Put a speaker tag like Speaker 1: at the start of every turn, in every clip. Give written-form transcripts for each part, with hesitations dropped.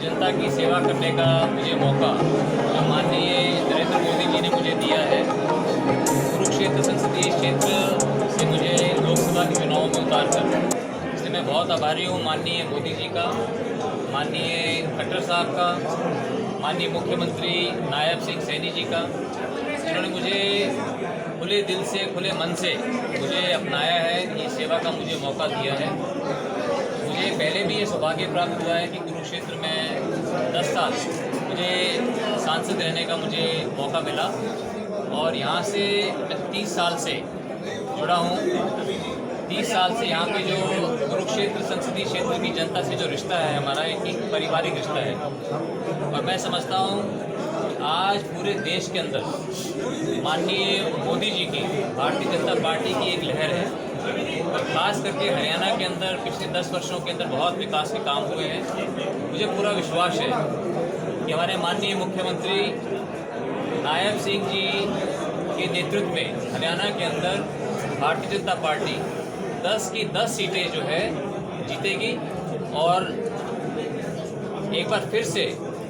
Speaker 1: जनता की सेवा करने का मुझे मौका जो माननीय नरेंद्र मोदी जी ने मुझे दिया है। कुरुक्षेत्र संसदीय क्षेत्र से मुझे लोकसभा के चुनाव में उतार कर, इसलिए मैं बहुत आभारी हूँ माननीय मोदी जी का, माननीय खट्टर साहब का, माननीय मुख्यमंत्री नायब सिंह सैनी जी का, जिन्होंने मुझे खुले दिल से खुले मन से मुझे अपनाया है, ये सेवा का मुझे मौका दिया है। मुझे पहले भी ये सौभाग्य प्राप्त हुआ है कि कुरुक्षेत्र में 10 साल मुझे सांसद रहने का मुझे मौका मिला और यहाँ से मैं 30 साल से जुड़ा हूँ। 30 साल से यहाँ पे जो कुरुक्षेत्र संसदीय क्षेत्र की जनता से जो रिश्ता है हमारा, एक पारिवारिक रिश्ता है और मैं समझता हूँ आज पूरे देश के अंदर माननीय मोदी जी की भारतीय जनता पार्टी की एक लहर है और ख़ास करके हरियाणा के अंदर पिछले 10 वर्षों के अंदर बहुत विकास के काम हुए हैं। मुझे पूरा विश्वास है कि हमारे माननीय मुख्यमंत्री नायब सिंह जी के नेतृत्व में हरियाणा के अंदर भारतीय जनता पार्टी 10 की 10 सीटें जो है जीतेगी और एक बार फिर से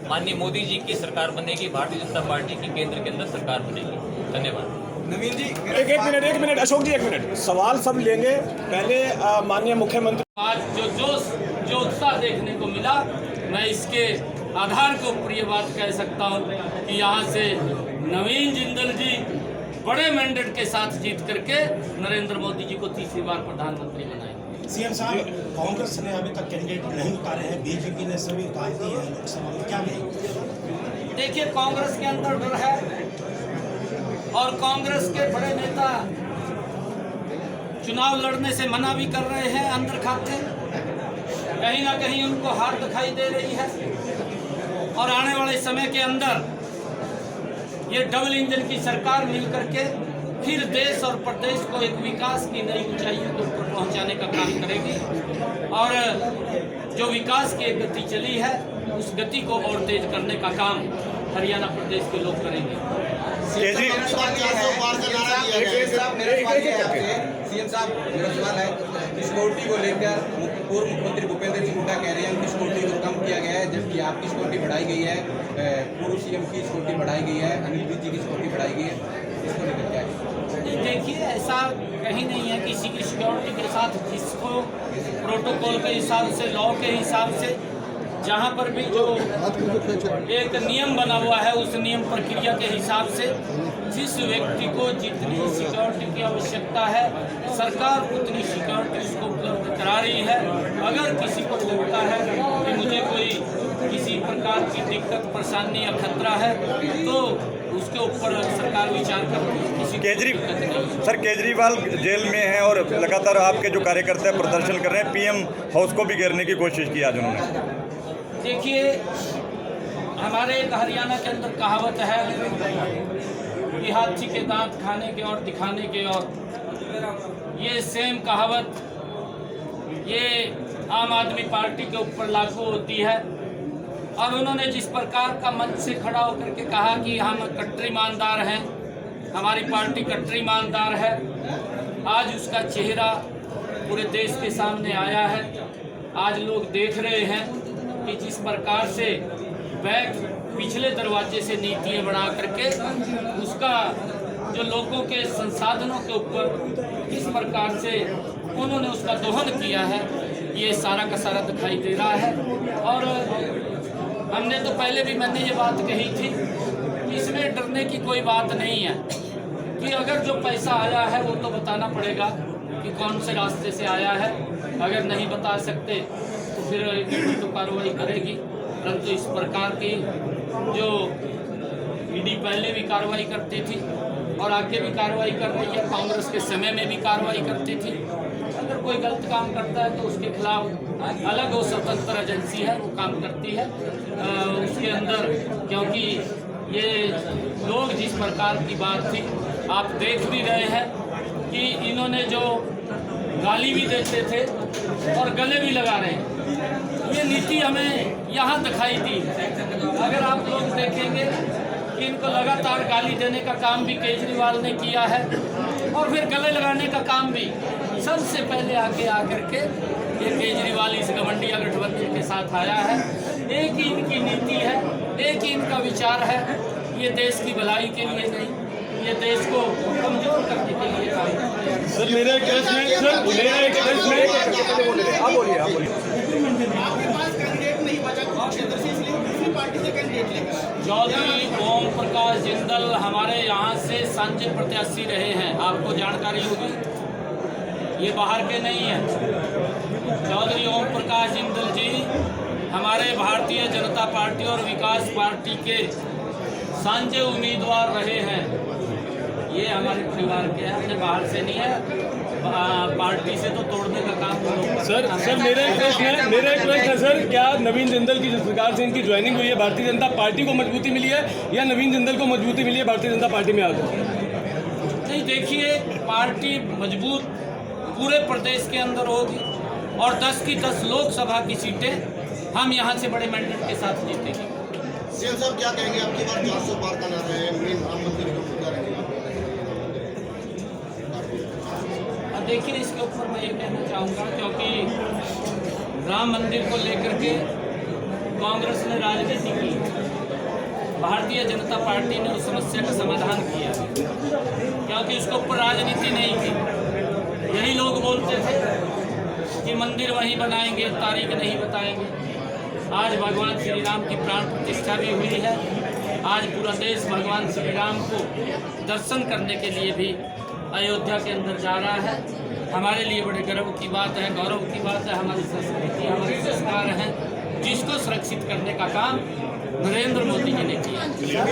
Speaker 1: माननीय मोदी जी की सरकार बनेगी, भारतीय जनता पार्टी की केंद्र के अंदर सरकार बनेगी। धन्यवाद।
Speaker 2: नवीन जी एक मिनट अशोक जी, एक मिनट सवाल सब लेंगे। पहले माननीय मुख्यमंत्री,
Speaker 3: आज जो उत्साह देखने को मिला, मैं इसके आधार के ऊपर ये बात कह सकता हूँ कि यहाँ से नवीन जिंदल जी बड़े मैंडेट के साथ जीत करके नरेंद्र मोदी जी को तीसरी बार प्रधानमंत्री बनाएंगे।
Speaker 4: सीएम साहब, कांग्रेस ने अभी तक कैंडिडेट नहीं उतारे हैं, बीजेपी ने सभी उतार दिए हैं लोकसभा में, क्या कहेंगे?
Speaker 3: देखिए, कांग्रेस के अंदर डर है और कांग्रेस के बड़े नेता चुनाव लड़ने से मना भी कर रहे हैं अंदर खाते। कहीं ना कहीं उनको हार दिखाई दे रही है और आने वाले समय के अंदर ये डबल इंजन की सरकार मिल करके फिर देश और प्रदेश को एक विकास की नई ऊंचाइयों के ऊपर पहुंचाने का काम करेगी और जो विकास की एक गति चली है उस गति को और तेज करने का काम हरियाणा प्रदेश के लोग करेंगे।
Speaker 5: सीएम साहब, मेरा सवाल है, सिक्योरिटी को लेकर पूर्व मुख्यमंत्री भूपेंद्र सिंह हुड्डा कह रहे हैं कि सिक्योरिटी को कम किया गया है, जबकि आपकी सिक्योरिटी बढ़ाई गई है, पूर्व सीएम की सिक्योरिटी बढ़ाई गई है, अनिल विज जी की सिक्योरिटी बढ़ाई गई है, इसको लेकर क्या है?
Speaker 3: देखिए, ऐसा कहीं नहीं है किसी की सिक्योरिटी के साथ, जिसको प्रोटोकॉल के हिसाब से, लॉ के हिसाब से, जहाँ पर भी जो एक नियम बना हुआ है उस नियम प्रक्रिया के हिसाब से जिस व्यक्ति को जितनी सिक्योरिटी की आवश्यकता है सरकार उतनी सिक्योरिटी उसको उपलब्ध करा रही है। अगर किसी को लगता है कि मुझे कोई किसी प्रकार की दिक्कत, परेशानी या खतरा है तो उसके ऊपर सरकार विचार करती है।
Speaker 6: सर, केजरीवाल जेल में हैं और लगातार आपके जो कार्यकर्ता प्रदर्शन कर रहे हैं, पीएम हाउस को भी घेरने की कोशिश की आज उन्होंने।
Speaker 3: देखिए, हमारे हरियाणा के अंदर कहावत है कि हाथी के दांत खाने के और दिखाने के, और ये सेम कहावत ये आम आदमी पार्टी के ऊपर लागू होती है और उन्होंने जिस प्रकार का मंच से खड़ा होकर के कहा कि हम कट्टर ईमानदार हैं, हमारी पार्टी कट्टर ईमानदार है, आज उसका चेहरा पूरे देश के सामने आया है। आज लोग देख रहे हैं कि जिस प्रकार से बैक पिछले दरवाजे से नीतियाँ बना करके उसका जो लोगों के संसाधनों के ऊपर किस प्रकार से उन्होंने उसका दोहन किया है, ये सारा का सारा दिखाई दे रहा है। और हमने तो पहले भी मैंने ये बात कही थी कि इसमें डरने की कोई बात नहीं है कि अगर जो पैसा आया है वो तो बताना पड़ेगा कि कौन से रास्ते से आया है। अगर नहीं बता सकते तो फिर तो कार्रवाई करेगी, परंतु इस प्रकार की जो ईडी पहले भी कार्रवाई करती थी और आगे भी कार्रवाई कर रही है, कांग्रेस के समय में भी कार्रवाई करती थी। अगर कोई गलत काम करता है तो उसके खिलाफ अलग वो स्वतंत्र एजेंसी है, वो काम करती है उसके अंदर। क्योंकि ये लोग जिस प्रकार की बात थी आप देख भी रहे हैं कि इन्होंने जो गाली भी देते थे और गले भी लगा रहे हैं, ये नीति हमें यहाँ दिखाई दी। अगर आप लोग देखेंगे कि इनको लगातार गाली देने का काम भी केजरीवाल ने किया है और फिर गले लगाने का काम भी सबसे पहले आके आकर के ये केजरीवाल इस गठबंधन के साथ आया है। एक ही इनकी इनका विचार है ये देश की भलाई के लिए नहीं, ये देश को कमजोर करने के लिए काम करते हैं।
Speaker 2: सर मेरा एक प्रश्न है, सर मेरा एक प्रश्न है, आप बोलिए आप बोलिए।
Speaker 7: आपके पास कैंडिडेट नहीं बचा क्षेत्र से, इसलिए दूसरी पार्टी से कैंडिडेट लेकर आए।
Speaker 3: चौधरी ओम प्रकाश जिंदल हमारे यहाँ से सांसद प्रत्याशी रहे हैं, आपको जानकारी होगी, ये बाहर के नहीं हैं। चौधरी ओम प्रकाश जिंदल जी हमारे भारतीय जनता पार्टी और विकास पार्टी के सांसद उम्मीदवार रहे हैं। ये हमारे परिवार के हैं, अपने बाहर से नहीं है, पार्टी से तो तोड़ने का काम वो लोग करते हैं।
Speaker 2: सर मेरा एक प्रश्न है सर, क्या नवीन जिंदल की जिस प्रकार से इनकी ज्वाइनिंग हुई है, भारतीय जनता पार्टी को मजबूती मिली है या नवीन जिंदल को मजबूती मिली है भारतीय जनता पार्टी में आकर?
Speaker 3: नहीं, देखिए, पार्टी मजबूत पूरे प्रदेश के अंदर होगी और 10 की 10 लोकसभा की सीटें हम यहाँ से बड़े मैंडेट के साथ जीतेंगे।
Speaker 7: सीएम साहब क्या कहेंगे, आपकी बार 400 पार का नारा है, मेन राम मंदिर का मुद्दा रहेगा।
Speaker 3: अब देखिए, इसके ऊपर मैं ये कहना चाहूँगा, क्योंकि राम मंदिर को लेकर के कांग्रेस ने राजनीति की, भारतीय जनता पार्टी ने उस समस्या का समाधान किया, क्योंकि उसके ऊपर राजनीति नहीं की। यही लोग बोलते थे कि मंदिर वहीं बनाएंगे, तारीख नहीं बताएंगे। आज भगवान श्री राम की प्राण प्रतिष्ठा भी हुई है। आज पूरा देश भगवान श्री राम को दर्शन करने के लिए भी अयोध्या के अंदर जा रहा है। हमारे लिए बड़े गर्व की बात है, गौरव की बात है। हमारी संस्कृति, हमारे संस्कार हैं, जिसको सुरक्षित करने का काम नरेंद्र मोदी जी ने किया।